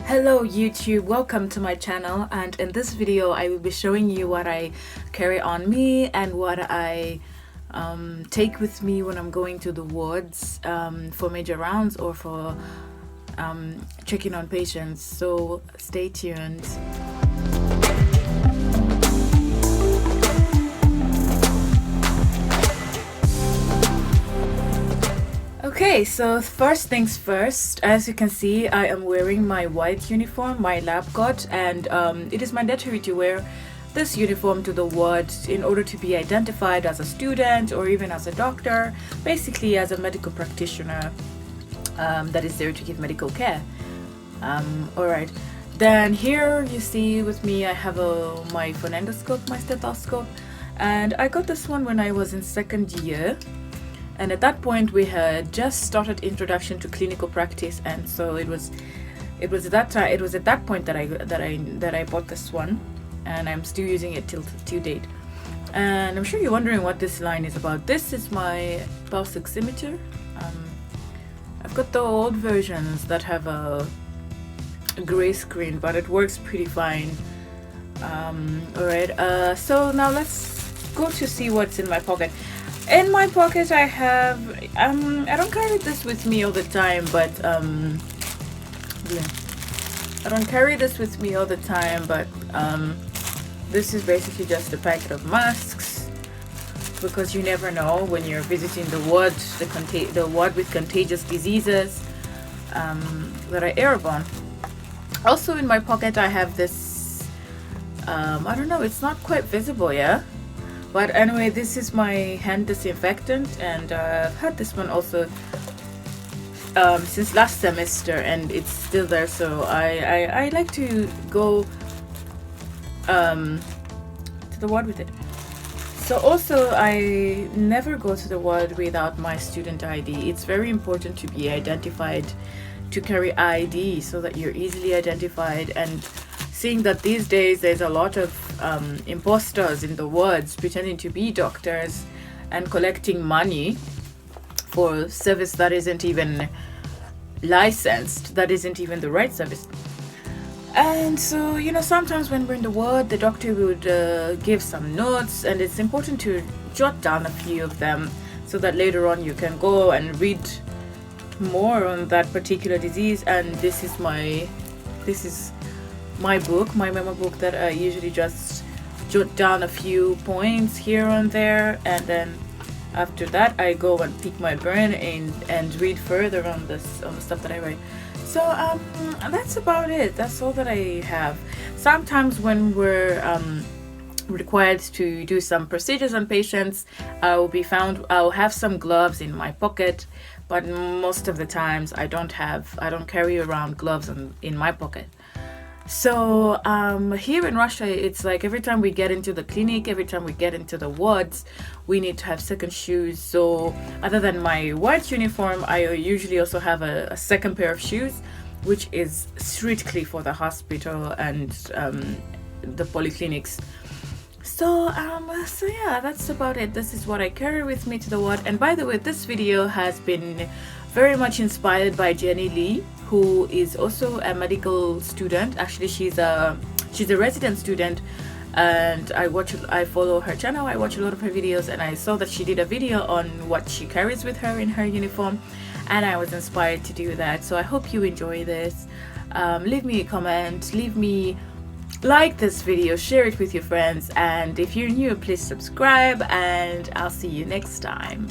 Hello YouTube, welcome to my channel, and in this video I will be showing you what I carry on me and what I take with me when I'm going to the wards for major rounds or for checking on patients, so stay tuned. Okay, so first things first, as you can see, I am wearing my white uniform, my lab coat, and it is mandatory to wear this uniform to the ward in order to be identified as a student or even as a doctor, basically as a medical practitioner that is there to give medical care. Alright, then here you see with me I have my phonendoscope, my stethoscope, and I got this one when I was in second year. And at that point we had just started introduction to clinical practice, and so it was at that point that I bought this one, and I'm still using it till date. And I'm sure you're wondering what this line is about. This is my pulse oximeter. I've got the old versions that have a gray screen, but it works pretty fine. Alright, so now let's go to see what's in my pocket. In my pocket I have, I don't carry this with me all the time, but this is basically just a packet of masks, because you never know when you're visiting the ward, the ward with contagious diseases that are airborne. Also in my pocket I have this, I don't know, it's not quite visible, yeah? But anyway, this is my hand disinfectant, and I've had this one also since last semester, and it's still there, so I like to go to the ward with it. So also I never go to the ward without my student ID. It's very important to be identified, to carry ID so that you're easily identified. And seeing that these days there's a lot of imposters in the wards pretending to be doctors and collecting money for service that isn't even licensed, that isn't even the right service. And so, you know, sometimes when we're in the ward, the doctor would give some notes, and it's important to jot down a few of them so that later on you can go and read more on that particular disease. And this is my book, my memo book, that I usually just jot down a few points here and there, and then after that I go and pick my brain and read further on the stuff that I write. So that's about it. That's all that I have. Sometimes when we're required to do some procedures on patients, I'll have some gloves in my pocket, but most of the times I don't carry around gloves in my pocket. So here in Russia, it's like every time we get into the clinic, every time we get into the wards, we need to have second shoes. So other than my white uniform, I usually also have a second pair of shoes, which is strictly for the hospital and the polyclinics. So yeah, that's about it. This is what I carry with me to the ward. And by the way, this video has been very much inspired by Jenny Lee, who is also a medical student. Actually, she's a resident student, and I follow her channel. I watch a lot of her videos, and I saw that she did a video on what she carries with her in her uniform, and I was inspired to do that. So I hope you enjoy this. Leave me a comment, like this video, share it with your friends, and if you're new, please subscribe, and I'll see you next time.